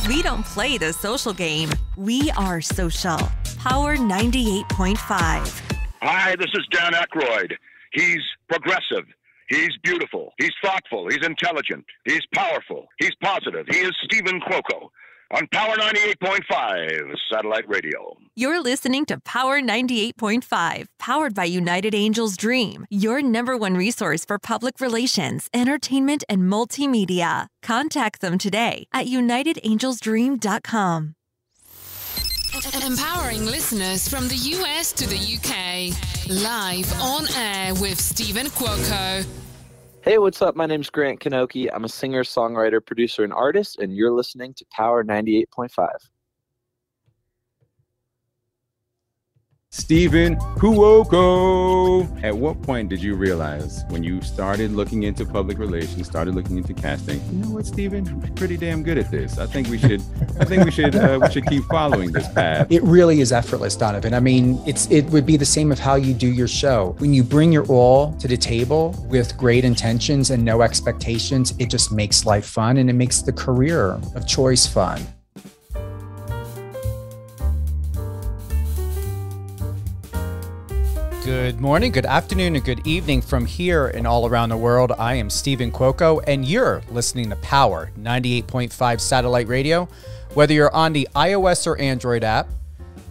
We don't play the social game. We are social. Power 98.5. Hi, this is Dan Aykroyd. He's progressive. He's beautiful. He's thoughtful. He's intelligent. He's powerful. He's positive. He is Stephen Cuoco on Power 98.5 Satellite Radio. You're listening to Power 98.5, powered by United Angels Dream, your #1 resource for public relations, entertainment, and multimedia. Contact them today at unitedangelsdream.com. Empowering listeners from the US to the UK. Live on air with Stephen Cuoco. Hey, what's up? My name's Grant Kanoki. I'm a singer, songwriter, producer, and artist, and you're listening to Power 98.5. Stephen Cuoco. At what point did you realize when you started looking into public relations, started looking into casting, you know what, Stephen, I'm pretty damn good at this. I think we should keep following this path. It really is effortless, Donovan. I mean, it would be the same of how you do your show. When you bring your all to the table with great intentions and no expectations, it just makes life fun and it makes the career of choice fun. Good morning, good afternoon, and good evening from here and all around the world. I am Stephen Cuoco, and you're listening to Power 98.5 Satellite Radio. Whether you're on the iOS or Android app,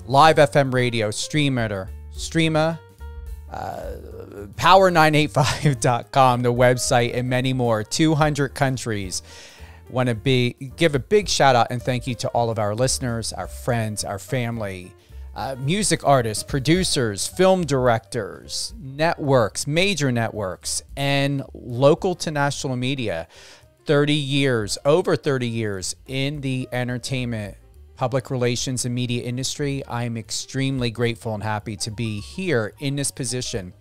live FM radio, streamer, power985.com, the website, and many more. 200 countries. Want to give a big shout out and thank you to all of our listeners, our friends, our family, music artists, producers, film directors, networks, major networks, and local to national media. 30 years, over 30 years in the entertainment, public relations, and media industry. I'm extremely grateful and happy to be here in this position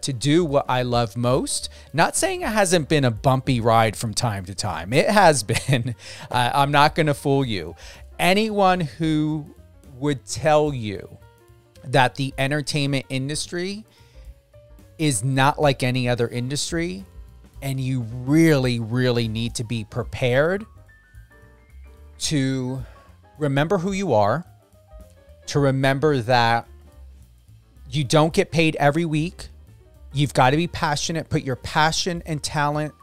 to do what I love most. Not saying it hasn't been a bumpy ride from time to time. It has been. I'm not going to fool you. Anyone who would tell you that the entertainment industry is not like any other industry, and you really, really need to be prepared to remember who you are, to remember that you don't get paid every week. You've got to be passionate, put your passion and talent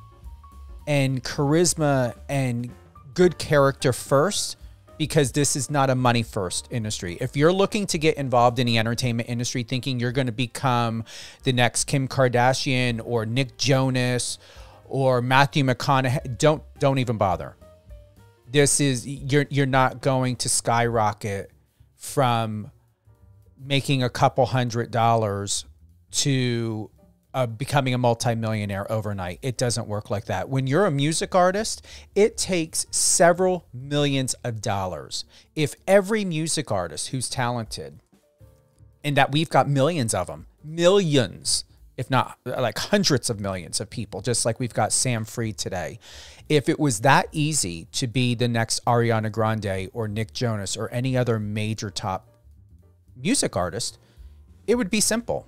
and charisma and good character first, because this is not a money first industry. If you're looking to get involved in the entertainment industry thinking you're going to become the next Kim Kardashian or Nick Jonas or Matthew McConaughey, don't even bother. This is, you're not going to skyrocket from making a couple $100s to becoming a multimillionaire overnight. It doesn't work like that. When you're a music artist, it takes several millions of dollars. If every music artist who's talented, and that we've got millions of them, millions, if not like hundreds of millions of people, just like we've got Sam Freed today. If it was that easy to be the next Ariana Grande or Nick Jonas or any other major top music artist, it would be simple.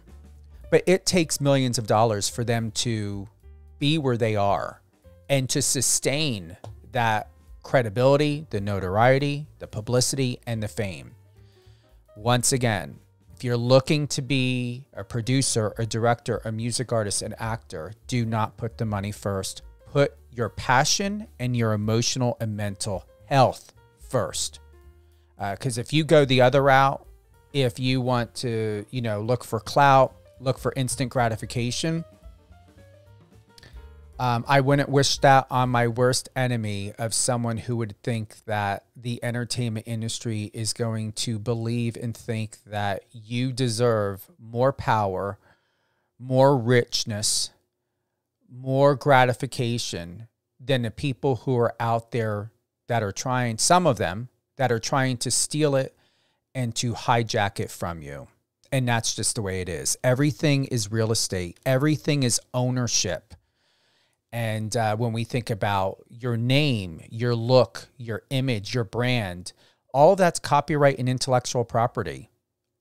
But it takes millions of dollars for them to be where they are and to sustain that credibility, the notoriety, the publicity, and the fame. Once again, if you're looking to be a producer, a director, a music artist, an actor, do not put the money first. Put your passion and your emotional and mental health first. Because if you go the other route, if you want to, look for clout, look for instant gratification, I wouldn't wish that on my worst enemy of someone who would think that the entertainment industry is going to believe and think that you deserve more power, more richness, more gratification than the people who are out there that are trying, some of them, that are trying to steal it and to hijack it from you. And that's just the way it is. Everything is real estate. Everything is ownership. And when we think about your name, your look, your image, your brand, all of that's copyright and intellectual property.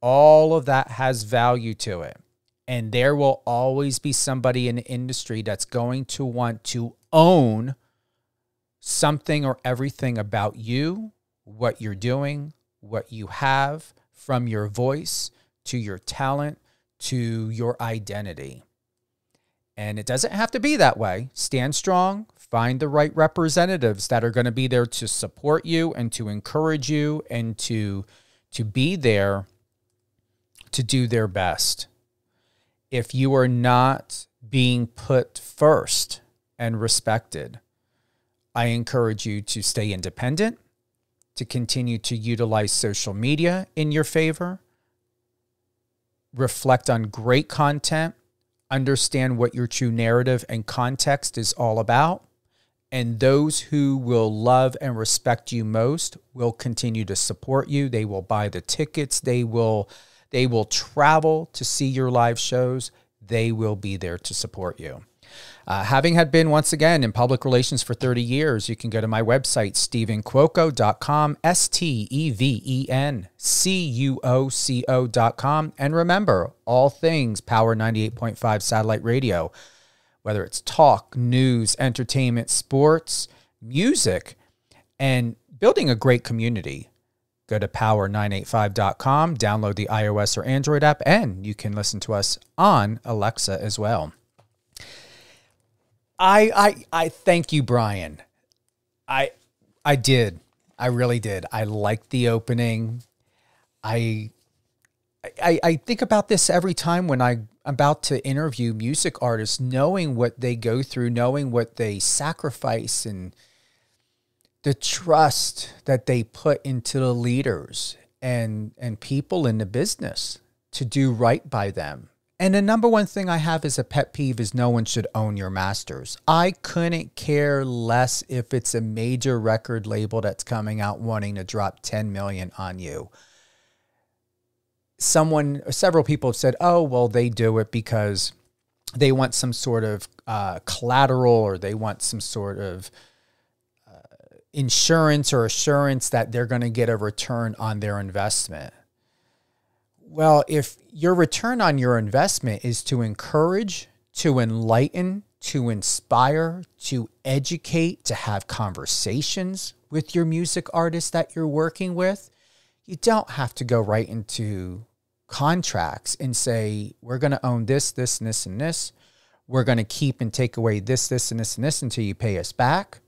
All of that has value to it. And there will always be somebody in the industry that's going to want to own something or everything about you, what you're doing, what you have, from your voice to your talent to your identity. And it doesn't have to be that way. Stand strong, find the right representatives that are going to be there to support you and to encourage you and to be there to do their best. If you are not being put first and respected, I encourage you to stay independent, to continue to utilize social media in your favor, reflect on great content, understand what your true narrative and context is all about, and those who will love and respect you most will continue to support you. They will buy the tickets. They will travel to see your live shows. They will be there to support you. Having had been, once again, in public relations for 30 years, you can go to my website, StephenCuoco.com, StevенCuoco.com. And remember, all things Power 98.5 satellite radio, whether it's talk, news, entertainment, sports, music, and building a great community. Go to power985.com, download the iOS or Android app, and you can listen to us on Alexa as well. I thank you, Brian. I did. I really did. I liked the opening. I think about this every time when I'm about to interview music artists, knowing what they go through, knowing what they sacrifice, and the trust that they put into the leaders and people in the business to do right by them. And the number one thing I have as a pet peeve is no one should own your masters. I couldn't care less if it's a major record label that's coming out wanting to drop 10 million on you. Several people have said, oh, well, they do it because they want some sort of collateral, or they want some sort of insurance or assurance that they're going to get a return on their investment. Well, if your return on your investment is to encourage, to enlighten, to inspire, to educate, to have conversations with your music artist that you're working with, you don't have to go right into contracts and say, we're going to own this, this, and this, and this. We're going to keep and take away this, this, and this, and this until you pay us back.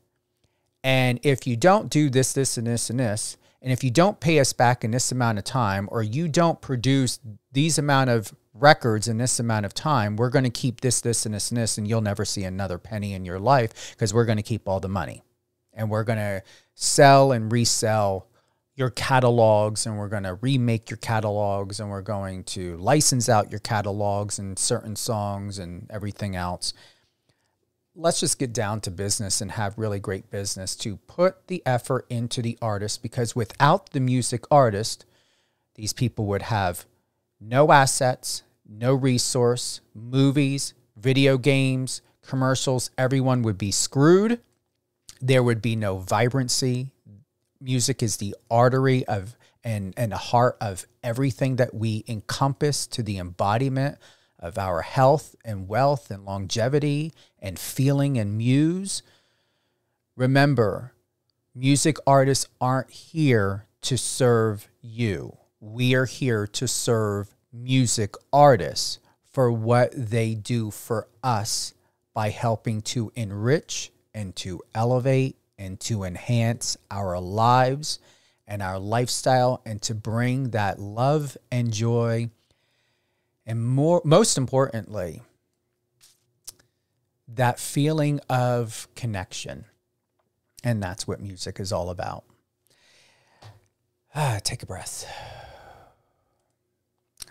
And if you don't do this, this, and this, and this, and if you don't pay us back in this amount of time, or you don't produce these amount of records in this amount of time, we're going to keep this, this, and this, and this, and you'll never see another penny in your life because we're going to keep all the money. And we're going to sell and resell your catalogs, and we're going to remake your catalogs, and we're going to license out your catalogs and certain songs and everything else. Let's just get down to business and have really great business to put the effort into the artist, because without the music artist, these people would have no assets, no resource, movies, video games, commercials. Everyone would be screwed. There would be no vibrancy. Music is the artery of and the heart of everything that we encompass to the embodiment of our health and wealth and longevity and feeling and muse. Remember, music artists aren't here to serve you. We are here to serve music artists for what they do for us by helping to enrich and to elevate and to enhance our lives and our lifestyle, and to bring that love and joy, and most importantly, that feeling of connection. And that's what music is all about. Take a breath.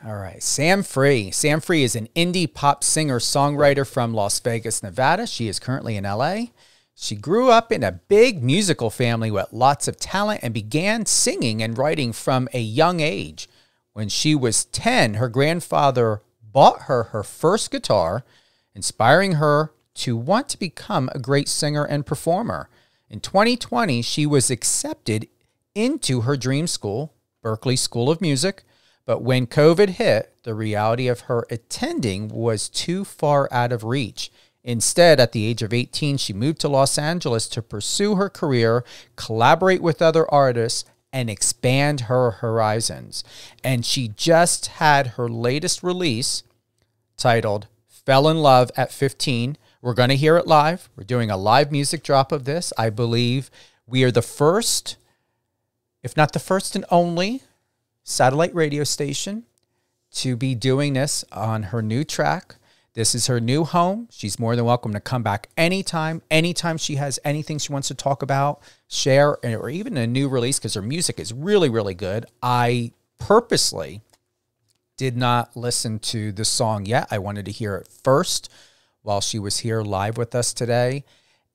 All right, Sam Free. Sam Free is an indie pop singer-songwriter from Las Vegas, Nevada. She is currently in LA. She grew up in a big musical family with lots of talent and began singing and writing from a young age. When she was 10, her grandfather bought her her first guitar, inspiring her to want to become a great singer and performer. In 2020, she was accepted into her dream school, Berklee School of Music, but when COVID hit, the reality of her attending was too far out of reach. Instead, at the age of 18, she moved to Los Angeles to pursue her career, collaborate with other artists, and expand her horizons. And she just had her latest release titled Fell in Love at 15. We're going to hear it live. We're doing a live music drop of this. I believe we are the first, if not the first and only, satellite radio station to be doing this on her new track. This is her new home. She's more than welcome to come back anytime she has anything she wants to talk about, share, or even a new release, because her music is really, really good. I purposely did not listen to the song yet. I wanted to hear it first while she was here live with us today.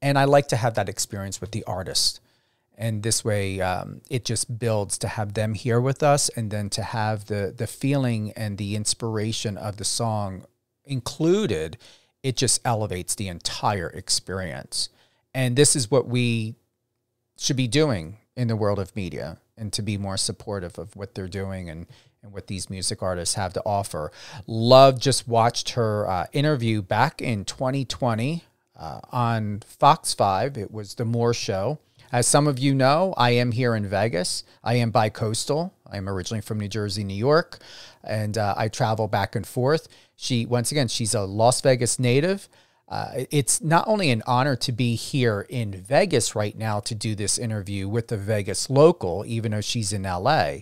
And I like to have that experience with the artist. And this way, it just builds to have them here with us, and then to have the feeling and the inspiration of the song included. It just elevates the entire experience. And this is what we should be doing in the world of media, and to be more supportive of what they're doing and what these music artists have to offer. Love just watched her interview back in 2020 on Fox 5. It was The Moore Show. As some of you know, I am here in Vegas. I am bi-coastal. I am originally from New Jersey, New York, and I travel back and forth. Once again, she's a Las Vegas native. It's not only an honor to be here in Vegas right now to do this interview with the Vegas local, even though she's in LA.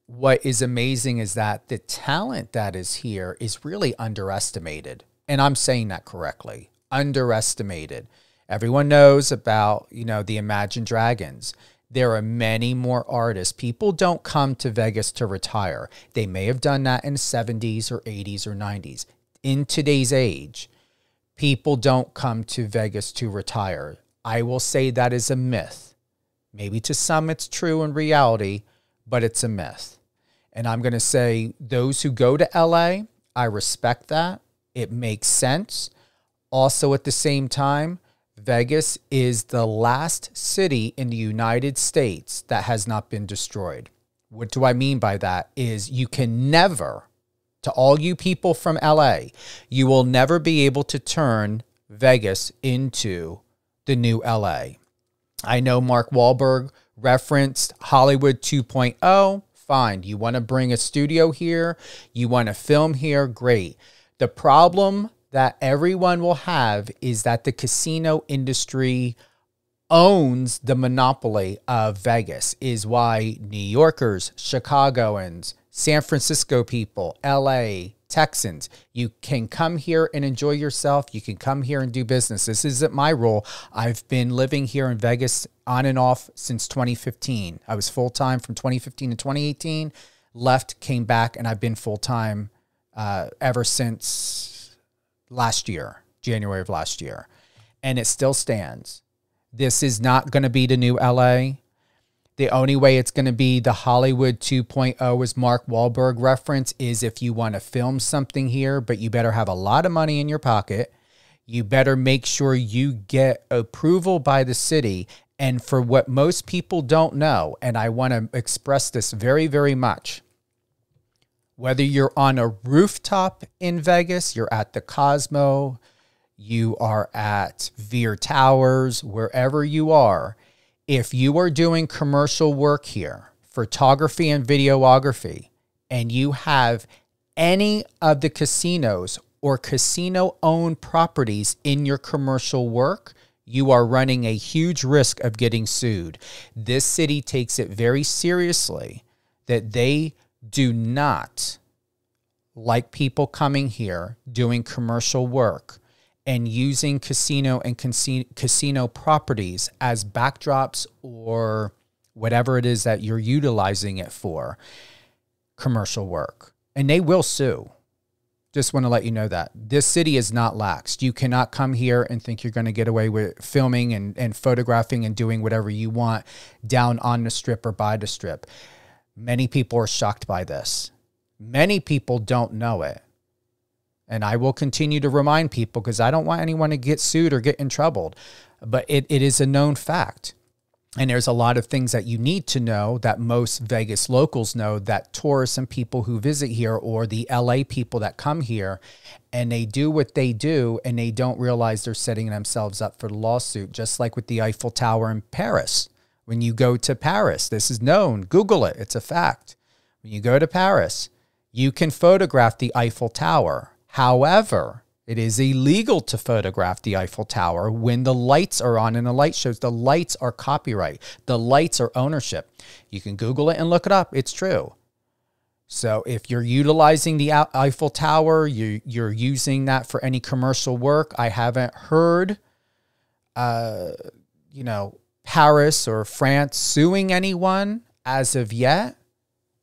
What is amazing is that the talent that is here is really underestimated. And I'm saying that correctly. Underestimated. Everyone knows about, the Imagine Dragons. There are many more artists. People don't come to Vegas to retire. They may have done that in the 70s or 80s or 90s. In today's age, people don't come to Vegas to retire. I will say that is a myth. Maybe to some it's true in reality, but it's a myth. And I'm going to say those who go to LA, I respect that. It makes sense. Also, at the same time, Vegas is the last city in the United States that has not been destroyed. What do I mean by that? Is you can never, to all you people from LA, you will never be able to turn Vegas into the new LA. I know Mark Wahlberg referenced Hollywood 2.0. Fine. You want to bring a studio here? You want to film here? Great. The problem that everyone will have is that the casino industry owns the monopoly of Vegas, is why New Yorkers, Chicagoans, San Francisco people, LA, Texans, you can come here and enjoy yourself. You can come here and do business. This isn't my role. I've been living here in Vegas on and off since 2015. I was full-time from 2015 to 2018, left, came back, and I've been full-time ever since last year, January of last year. And it still stands. This is not going to be the new LA. The only way it's going to be the Hollywood 2.0, as Mark Wahlberg reference, is if you want to film something here, but you better have a lot of money in your pocket. You better make sure you get approval by the city. And for what most people don't know, and I want to express this very, very much, whether you're on a rooftop in Vegas, you're at the Cosmo, you are at Veer Towers, wherever you are, if you are doing commercial work here, photography and videography, and you have any of the casinos or casino-owned properties in your commercial work, you are running a huge risk of getting sued. This city takes it very seriously that they do not like people coming here doing commercial work and using casino and casino properties as backdrops or whatever it is that you're utilizing it for, commercial work. And they will sue. Just want to let you know that. This city is not lax. You cannot come here and think you're going to get away with filming and photographing and doing whatever you want down on the strip or by the strip. Many people are shocked by this. Many people don't know it. And I will continue to remind people because I don't want anyone to get sued or get in trouble. But it is a known fact. And there's a lot of things that you need to know that most Vegas locals know, that tourists and people who visit here, or the LA people that come here, and they do what they do and they don't realize they're setting themselves up for the lawsuit, just like with the Eiffel Tower in Paris. When you go to Paris, this is known. Google it. It's a fact. When you go to Paris, you can photograph the Eiffel Tower. However, it is illegal to photograph the Eiffel Tower when the lights are on and the light shows. The lights are copyright. The lights are ownership. You can Google it and look it up. It's true. So if you're utilizing the Eiffel Tower, you're using that for any commercial work. I haven't heard, Paris or France suing anyone as of yet,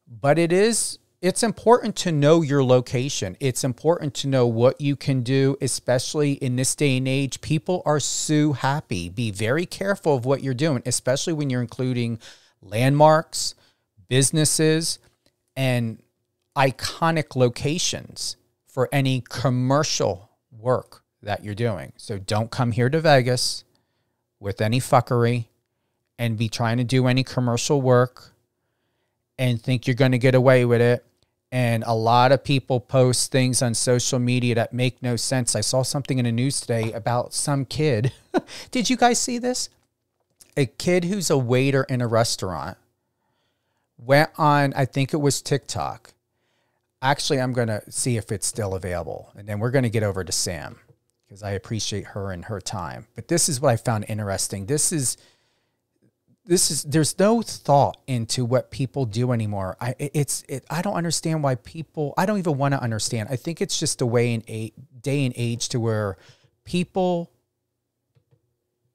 but it's important to know your location. It's important to know what you can do, especially in this day and age. People are sue happy. Be very careful of what you're doing, especially when you're including landmarks, businesses, and iconic locations for any commercial work that you're doing. So don't come here to Vegas with any fuckery and be trying to do any commercial work and think you're going to get away with it. And a lot of people post things on social media that make no sense. I saw something in the news today about some kid. Did you guys see this? A kid who's a waiter in a restaurant went on, I think it was TikTok. Actually, I'm going to see if it's still available. And then we're going to get over to Sam because I appreciate her and her time. But this is what I found interesting. There's no thought into what people do anymore. I don't understand why people, I don't even want to understand. I think it's just a day and age to where people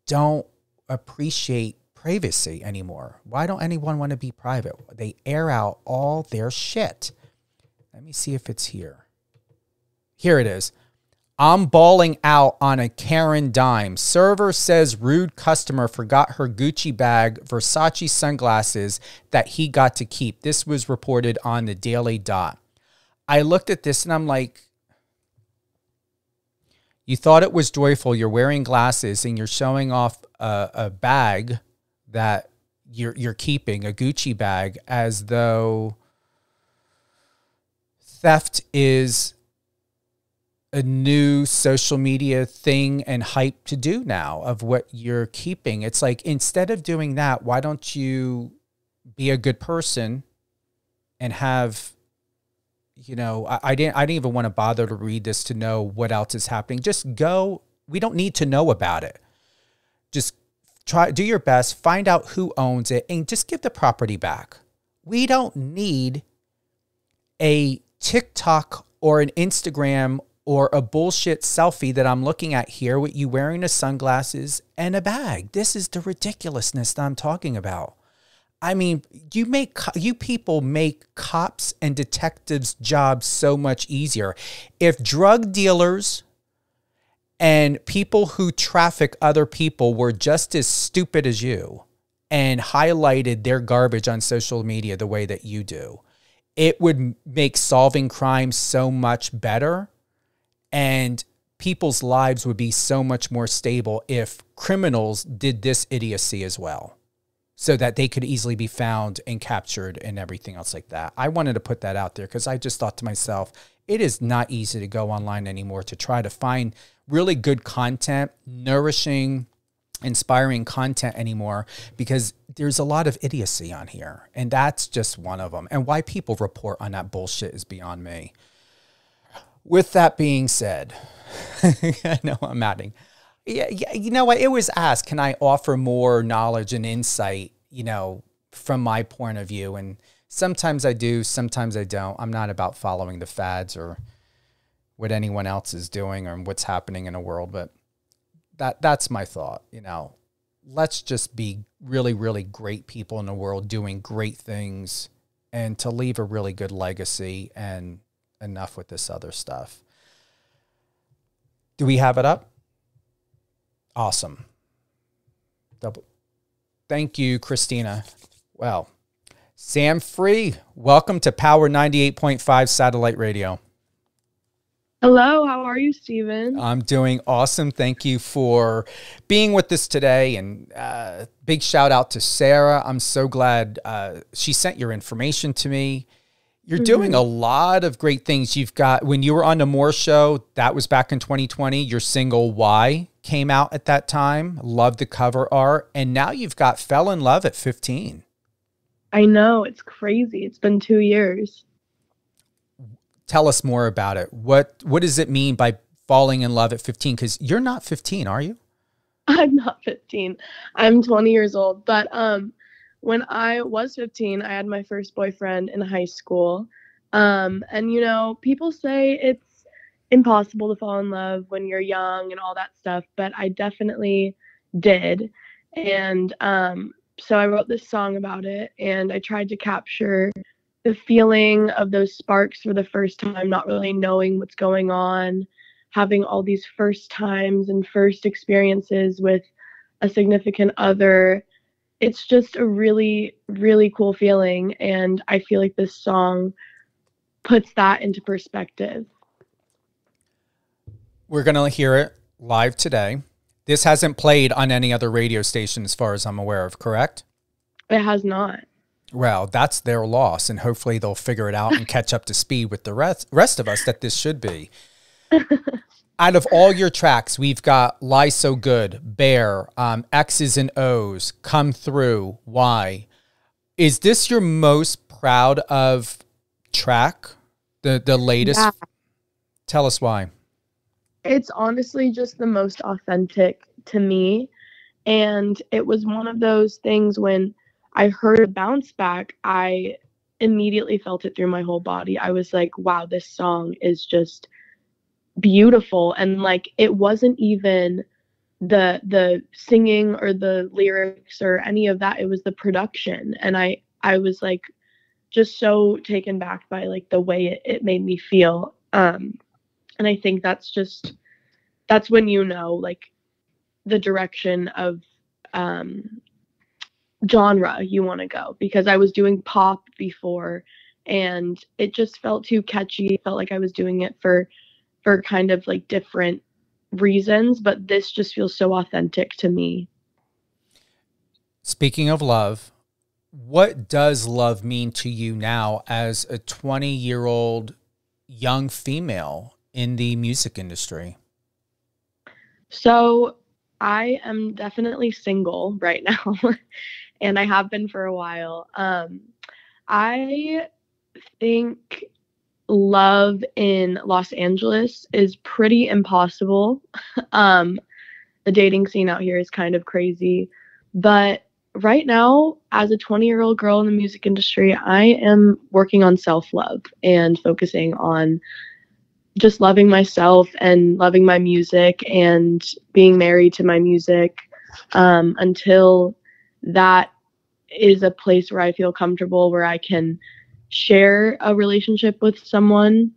don't appreciate privacy anymore. Why don't anyone want to be private? They air out all their shit. Let me see if it's here. Here it is. I'm balling out on a Karen dime. Server says rude customer forgot her Gucci bag, Versace sunglasses that he got to keep. This was reported on the Daily Dot. I looked at this and I'm like, you thought it was joyful. You're wearing glasses and you're showing off a bag that you're keeping, a Gucci bag, as though theft is a new social media thing and hype to do now of what you're keeping. It's like, instead of doing that, why don't you be a good person and have, I didn't even want to bother to read this to know what else is happening. Just go. We don't need to know about it. Just do your best, find out who owns it, and just give the property back. We don't need a TikTok or an Instagram or a bullshit selfie that I'm looking at here with you wearing the sunglasses and a bag. This is the ridiculousness that I'm talking about. I mean, you people make cops and detectives' jobs so much easier. If drug dealers and people who traffic other people were just as stupid as you and highlighted their garbage on social media the way that you do, it would make solving crime so much better. And people's lives would be so much more stable if criminals did this idiocy as well, so that they could easily be found and captured and everything else like that. I wanted to put that out there because I just thought to myself, it is not easy to go online anymore to try to find really good content, nourishing, inspiring content anymore, because there's a lot of idiocy on here. And that's just one of them. And why people report on that bullshit is beyond me. With that being said, I know I'm adding. Yeah, you know what? It was asked, can I offer more knowledge and insight, from my point of view? And sometimes I do, sometimes I don't. I'm not about following the fads or what anyone else is doing or what's happening in the world, but that's my thought. Let's just be really, really great people in the world doing great things and to leave a really good legacy, and enough with this other stuff. Do we have it up? Awesome. Thank you, Christina. Well, Sam Free, welcome to Power 98.5 Satellite Radio. Hello, how are you, Steven? I'm doing awesome. Thank you for being with us today. And big shout out to Sarah. I'm so glad she sent your information to me. You're doing a lot of great things. You've got, when you were on the Moore Show, that was back in 2020, your single Why came out at that time. Love the cover art. And now you've got Fell in Love at 15. I know, it's crazy. It's been 2 years. Tell us more about it. What does it mean by falling in love at 15? Because you're not 15, are you? I'm not 15. I'm 20 years old. But when I was 15, I had my first boyfriend in high school. And, you know, people say it's impossible to fall in love when you're young and all that stuff, but I definitely did. And so I wrote this song about it, and I tried to capture the feeling of those sparks for the first time, not really knowing what's going on, having all these first times and first experiences with a significant other. It's just a really, really cool feeling. And I feel like this song puts that into perspective. We're going to hear it live today. This hasn't played on any other radio station as far as I'm aware of, correct? It has not. Well, that's their loss, and hopefully they'll figure it out and catch up to speed with the rest of us that this should be. Out of all your tracks, we've got Lie So Good, Bear, X's and O's, Come Through, Why. Is this your most proud of track, the latest? Yeah. Tell us why. It's honestly just the most authentic to me. And it was one of those things when I heard a bounce back, I immediately felt it through my whole body. I was like, wow, this song is just beautiful. And like, it wasn't even the singing or the lyrics or any of that. It was the production. And I was like, just so taken back by like the way it made me feel. And I think that's when, you know, like the direction of, genre you want to go, because I was doing pop before and it just felt too catchy. It felt like I was doing it for kind of like different reasons, but this just feels so authentic to me. Speaking of love, what does love mean to you now as a 20-year-old young female in the music industry? So I am definitely single right now. And I have been for a while. I think love in Los Angeles is pretty impossible. The dating scene out here is kind of crazy. But right now, as a 20-year-old girl in the music industry, I am working on self-love and focusing on just loving myself and loving my music and being married to my music until that is a place where I feel comfortable, where I can share a relationship with someone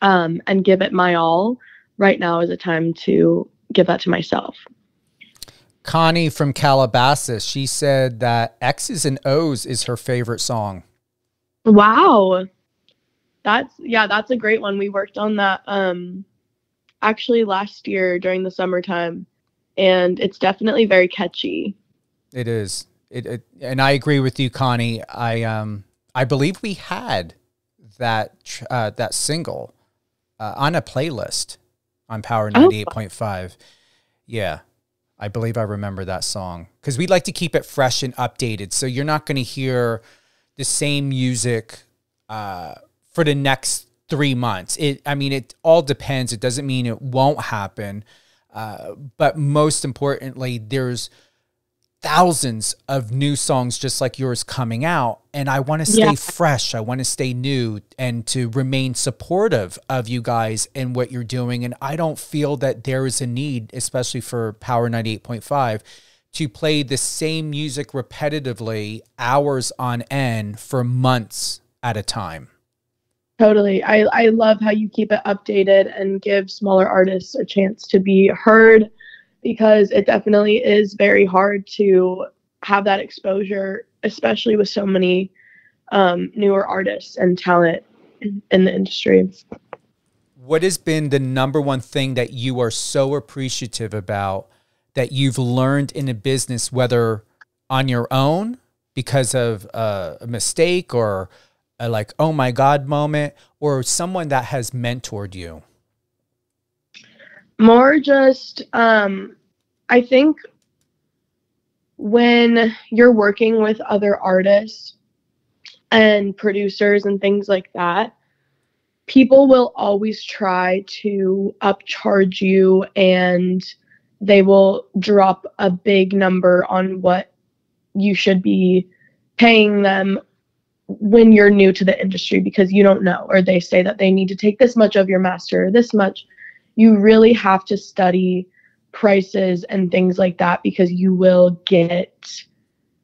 and give it my all. Right now is a time to give that to myself. Connie from Calabasas, she said that X's and O's is her favorite song. Wow. That's a great one. We worked on that actually last year during the summertime, and it's definitely very catchy. It is. And I agree with you, Connie. I believe we had that single on a playlist on Power 98.5. Yeah, I believe I remember that song because we'd like to keep it fresh and updated. So you're not going to hear the same music for the next 3 months. It all depends. It doesn't mean it won't happen. But most importantly, there's thousands of new songs just like yours coming out. And I want to stay fresh. I want to stay new and to remain supportive of you guys and what you're doing. And I don't feel that there is a need, especially for Power 98.5, to play the same music repetitively, hours on end for months at a time. Totally. I love how you keep it updated and give smaller artists a chance to be heard, because it definitely is very hard to have that exposure, especially with so many newer artists and talent in the industry. what has been the number one thing that you are so appreciative about that you've learned in a business, whether on your own because of a mistake or a like, oh my God moment, or someone that has mentored you? More just, I think when you're working with other artists and producers and things like that, people will always try to upcharge you, and they will drop a big number on what you should be paying them when you're new to the industry because you don't know, or they say that they need to take this much of your master, this much. You really have to study prices and things like that because you will get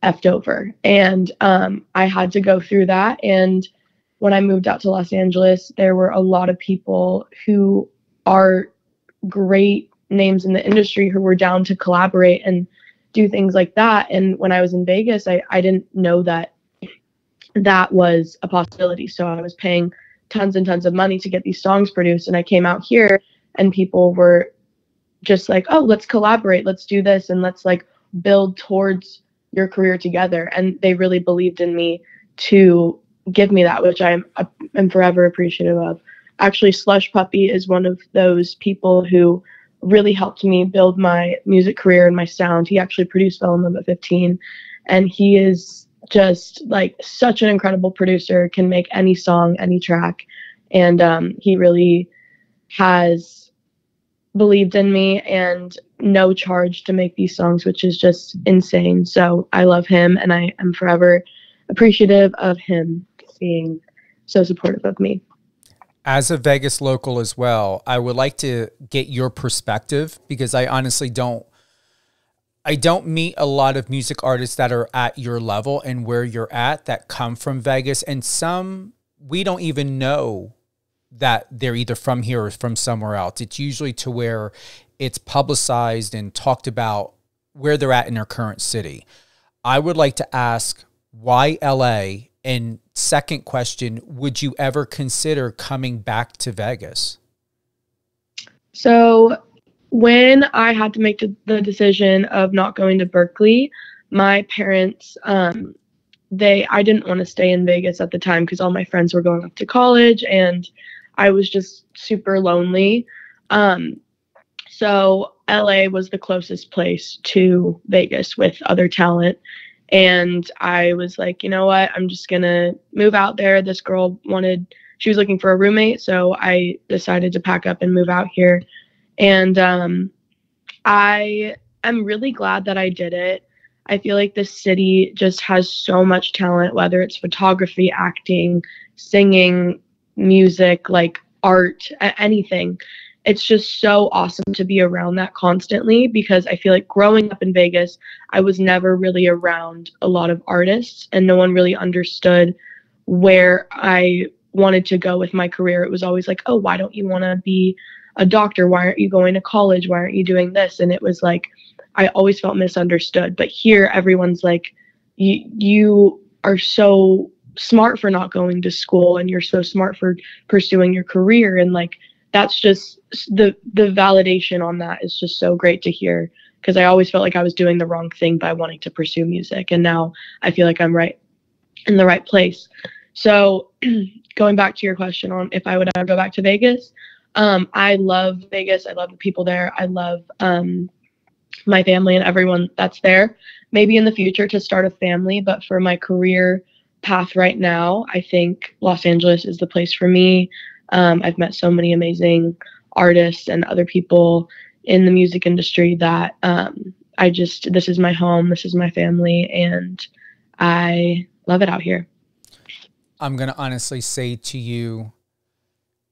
effed over. And I had to go through that. And when I moved out to Los Angeles, there were a lot of people who are great names in the industry who were down to collaborate and do things like that. And when I was in Vegas, I didn't know that that was a possibility. So I was paying tons and tons of money to get these songs produced. And I came out here and people were just like, oh, let's collaborate, let's do this, and let's like build towards your career together. And they really believed in me to give me that, which I'm forever appreciative of. Actually, Slush Puppy is one of those people who really helped me build my music career and my sound. He actually produced Fell in Love at 15, and he is just like such an incredible producer, can make any song, any track. And he really has believed in me, and no charge to make these songs, which is just insane. So I love him, and I am forever appreciative of him being so supportive of me. As a Vegas local as well, I would like to get your perspective because I honestly don't meet a lot of music artists that are at your level and where you're at that come from Vegas. And some, we don't even know that they're either from here or from somewhere else. It's usually to where it's publicized and talked about where they're at in their current city. I would like to ask, why LA? And second question, would you ever consider coming back to Vegas? So when I had to make the decision of not going to Berklee, my parents, I didn't want to stay in Vegas at the time because all my friends were going off to college and I was just super lonely. So LA was the closest place to Vegas with other talent. And I was like, you know what, I'm just going to move out there. This girl she was looking for a roommate. So I decided to pack up and move out here. And I am really glad that I did it. I feel like this city just has so much talent, whether it's photography, acting, singing, music, like art, anything. It's just so awesome to be around that constantly because I feel like growing up in Vegas, I was never really around a lot of artists and no one really understood where I wanted to go with my career. It was always like, oh, why don't you want to be a doctor? Why aren't you going to college? Why aren't you doing this? And it was like, I always felt misunderstood. But here, everyone's like, you are so smart for not going to school and you're so smart for pursuing your career. And like, that's just the validation on that is just so great to hear because I always felt like I was doing the wrong thing by wanting to pursue music. And now I feel like I'm right in the right place. So going back to your question on if I would ever go back to Vegas, I love Vegas. I love the people there. I love my family and everyone that's there. Maybe in the future to start a family, but for my career path right now, I think Los Angeles is the place for me. I've met so many amazing artists and other people in the music industry that this is my home, this is my family, and I love it out here. I'm going to honestly say to you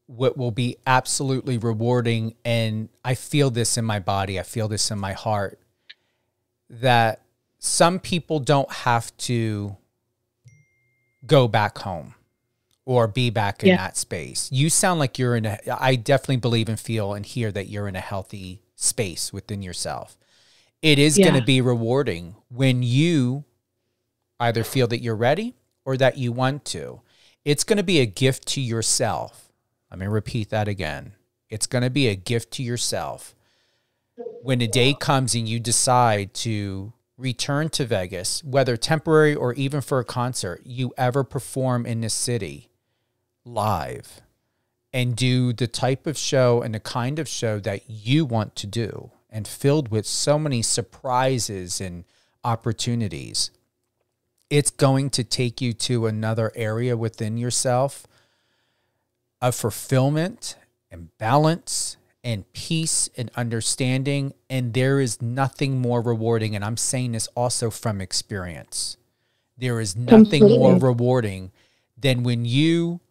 what will be absolutely rewarding, and I feel this in my body, I feel this in my heart, that some people don't have to go back home or be back in that space. You sound like you're I definitely believe and feel and hear that you're in a healthy space within yourself. It is going to be rewarding when you either feel that you're ready or that you want to. It's going to be a gift to yourself. Let me repeat that again. It's going to be a gift to yourself. When a day comes and you decide to return to Vegas, whether temporary or even for a concert, you ever perform in this city live and do the type of show and the kind of show that you want to do, and filled with so many surprises and opportunities, it's going to take you to another area within yourself of fulfillment and balance and peace and understanding. And there is nothing more rewarding. And I'm saying this also from experience. There is nothing more rewarding than when you,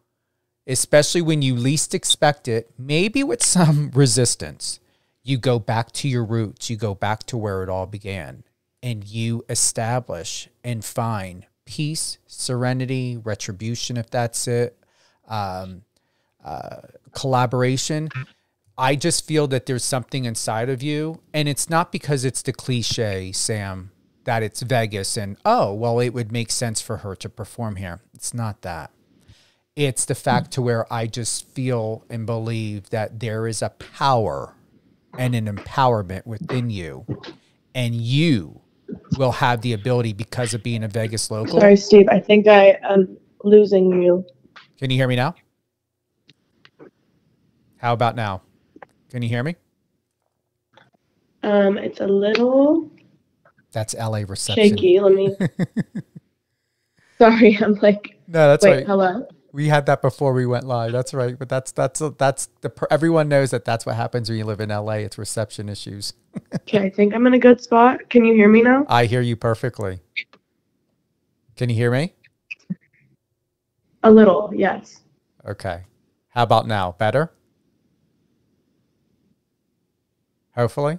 especially when you least expect it, maybe with some resistance, you go back to your roots, you go back to where it all began, and you establish and find peace, serenity, retribution, if that's it, collaboration. I just feel that there's something inside of you, and it's not because it's the cliche, Sam, that it's Vegas and, oh, well, it would make sense for her to perform here. It's not that. It's the fact to where I just feel and believe that there is a power and an empowerment within you, and you will have the ability, because of being a Vegas local. Sorry, Steve, I think I am losing you. Can you hear me now? How about now? Can you hear me? It's a little That's LA reception. shaky. Let me. Sorry, I'm like. No, that's wait, right. Hello. We had that before we went live. That's right. But everyone knows that that's what happens when you live in LA. It's reception issues. Okay, I think I'm in a good spot. Can you hear me now? I hear you perfectly. Can you hear me? A little, yes. Okay. How about now? Better? Hopefully.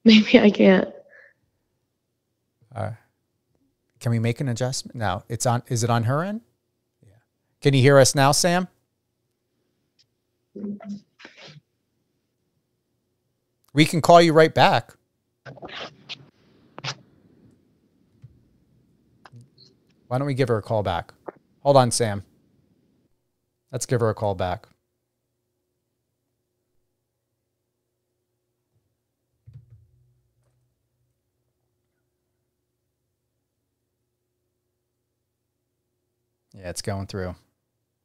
Maybe I can't. Can we make an adjustment? No, it's on. Is it on her end? Yeah. Can you hear us now, Sam? We can call you right back. Why don't we give her a call back? Hold on, Sam. Let's give her a call back. Yeah, it's going through.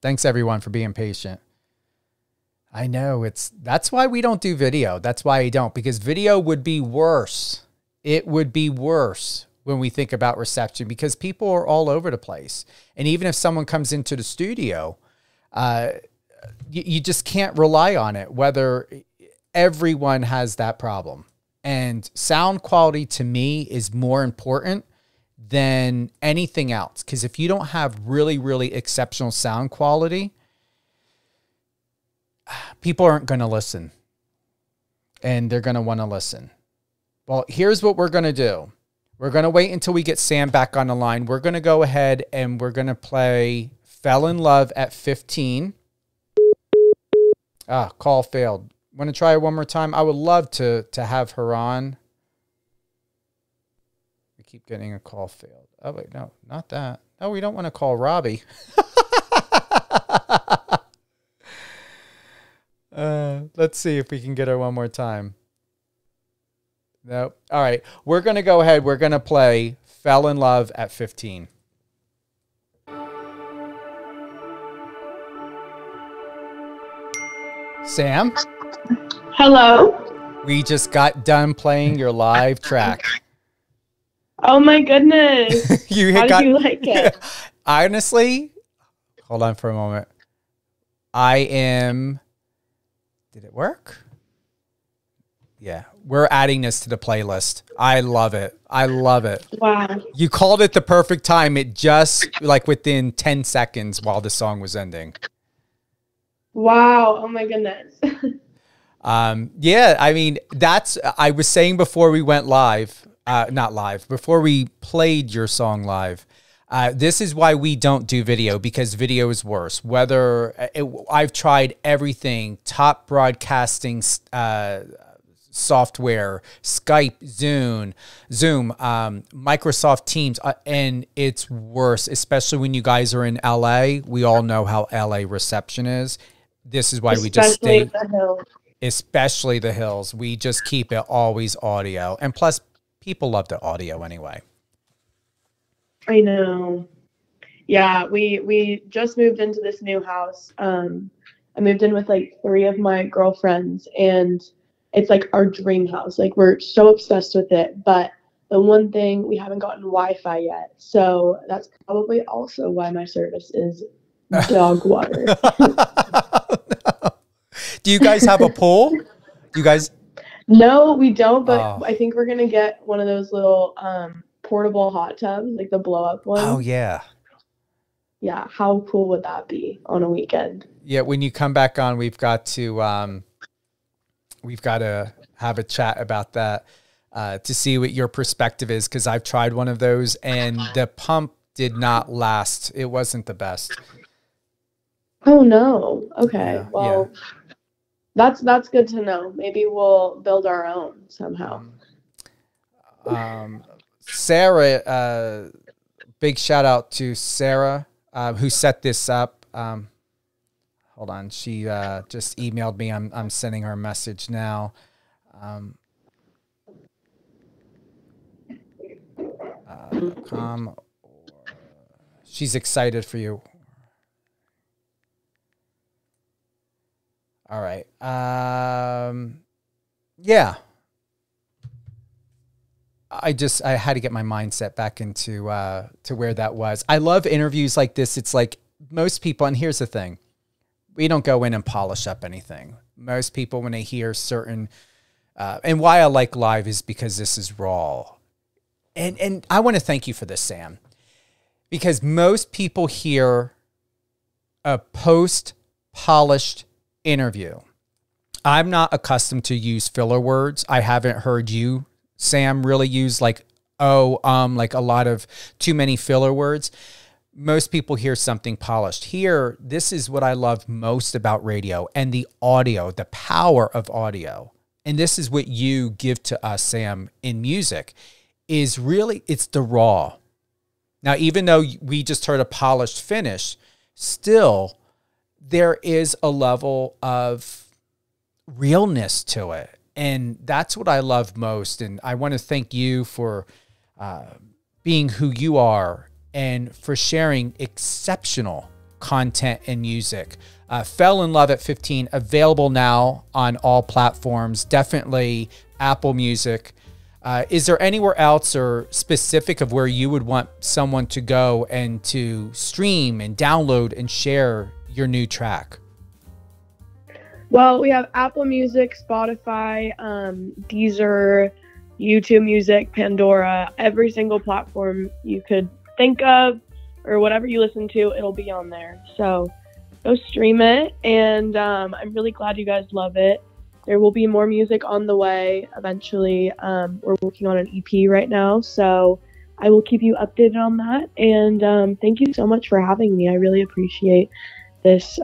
Thanks everyone for being patient. I know that's why we don't do video. That's why I don't, because video would be worse. It would be worse when we think about reception, because people are all over the place. And even if someone comes into the studio, you just can't rely on it, whether everyone has that problem. And sound quality to me is more important than anything else. Because if you don't have really, really exceptional sound quality, people aren't going to listen. And they're going to want to listen. Well, here's what we're going to do. We're going to wait until we get Sam back on the line. We're going to go ahead and we're going to play Fell in Love at 15. Call failed. Want to try it one more time? I would love to have her on. We keep getting a call failed. Oh, wait, no, not that. No, we don't want to call Robbie. Let's see if we can get her one more time. Nope. All right. We're going to go ahead. We're going to play Fell in Love at 15. Sam? Hello? We just got done playing your live track. Oh my goodness. How did you like it? Honestly, hold on for a moment. Did it work? Yeah, we're adding this to the playlist. I love it. I love it. Wow. You called it the perfect time. It just like within 10 seconds while the song was ending. Wow. Oh my goodness. Yeah, I mean, I was saying before we went live, not live, before we played your song live, this is why we don't do video, because video is worse. I've tried everything, top broadcasting software, Skype, Zoom, Microsoft Teams, and it's worse, especially when you guys are in LA. We all know how LA reception is. This is why we just stay, the hills. especially the hills. We just keep it always audio. And plus, people love the audio anyway. I know. Yeah, we just moved into this new house. I moved in with like 3 of my girlfriends, and it's like our dream house. Like, we're so obsessed with it. But the one thing, we haven't gotten Wi-Fi yet. So that's probably also why my service is dog water. No. Do you guys have a pool? You guys? No, we don't, but I think we're gonna get one of those little portable hot tubs, like the blow up ones. Oh yeah. Yeah, how cool would that be on a weekend? Yeah, when you come back on, we've got to have a chat about that to see what your perspective is, because I've tried one of those and the pump did not last. It wasn't the best. Oh no. Okay. Yeah, well, that's good to know. Maybe we'll build our own somehow. Sarah, big shout out to Sarah, who set this up. Hold on. She just emailed me. I'm sending her a message now. She's excited for you. All right. Yeah. I had to get my mindset back into to where that was. I love interviews like this. It's like most people, and here's the thing, we don't go in and polish up anything. Most people, when they hear certain, and why I like live is because this is raw. And I want to thank you for this, Sam, because most people hear a post-polished interview. I'm not accustomed to use filler words. I haven't heard you, Sam, really use like a lot of too many filler words. Most people hear something polished. Here, this is what I love most about radio and the audio, the power of audio. And this is what you give to us, Sam, in music, is really, it's the raw. Now, even though we just heard a polished finish, still there is a level of realness to it. And that's what I love most. And I want to thank you for being who you are and for sharing exceptional content and music. Fell in Love at 15, available now on all platforms, definitely Apple Music. Is there anywhere else or specific of where you would want someone to go and to stream and download and share your new track? Well, we have Apple Music, Spotify, Deezer, YouTube Music, Pandora, every single platform you could think of or whatever you listen to, it'll be on there. So go stream it. And I'm really glad you guys love it. There will be more music on the way eventually. We're working on an EP right now, so I will keep you updated on that. And thank you so much for having me. I really appreciate this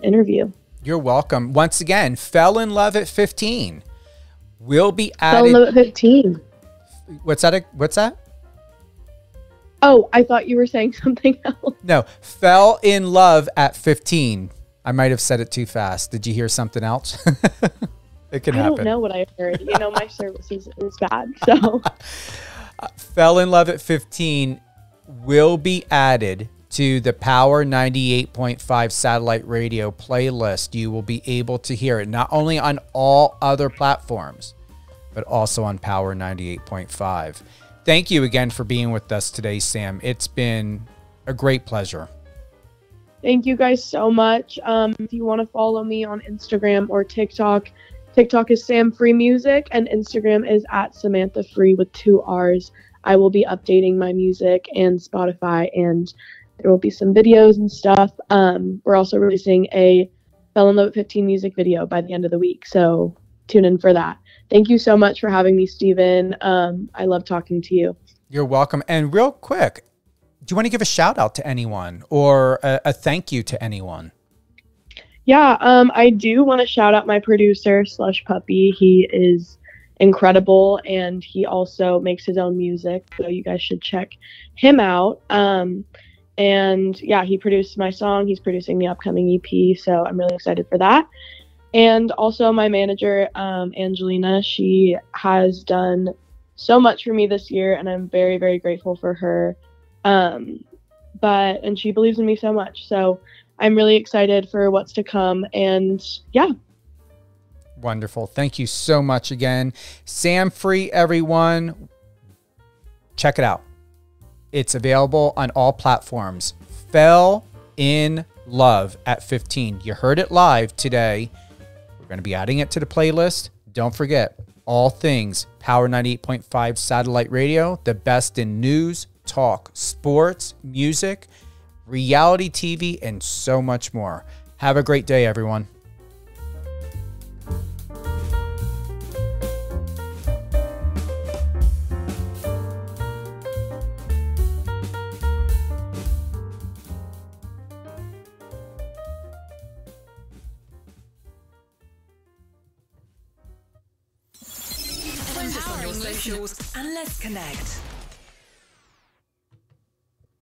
interview. You're welcome. Once again, Fell in Love at 15 will be added. Fell in Love at 15. What's that? What's that? Oh, I thought you were saying something else. No, Fell in Love at 15. I might have said it too fast. Did you hear something else? It can happen. I don't know what I heard. You know, my service is bad. So Fell in Love at 15 will be added to the Power 98.5 satellite radio playlist. You will be able to hear it not only on all other platforms, but also on Power 98.5. Thank you again for being with us today, Sam. It's been a great pleasure. Thank you guys so much. If you want to follow me on Instagram or TikTok, TikTok is Sam Free Music and Instagram is at Samantha Free with 2 R's. I will be updating my music and Spotify, and there will be some videos and stuff. We're also releasing a Fell in Love at 15 music video by the end of the week, so tune in for that. Thank you so much for having me, Steven. I love talking to you. You're welcome. And real quick, do you want to give a shout out to anyone or a thank you to anyone? Yeah, I do want to shout out my producer, Slush Puppy. He is incredible, and he also makes his own music, so you guys should check him out. And yeah, he produced my song. He's producing the upcoming EP, so I'm really excited for that. And also my manager, Angelina, she has done so much for me this year, and I'm very, very grateful for her. And she believes in me so much. So I'm really excited for what's to come. And yeah. Wonderful. Thank you so much again. Sam Free, everyone. Check it out. It's available on all platforms. Fell in Love at 15. You heard it live today. We're going to be adding it to the playlist. Don't forget, all things Power 98.5 satellite radio, the best in news, talk, sports, music, reality TV, and so much more. Have a great day, everyone. Find us on your socials and let's connect.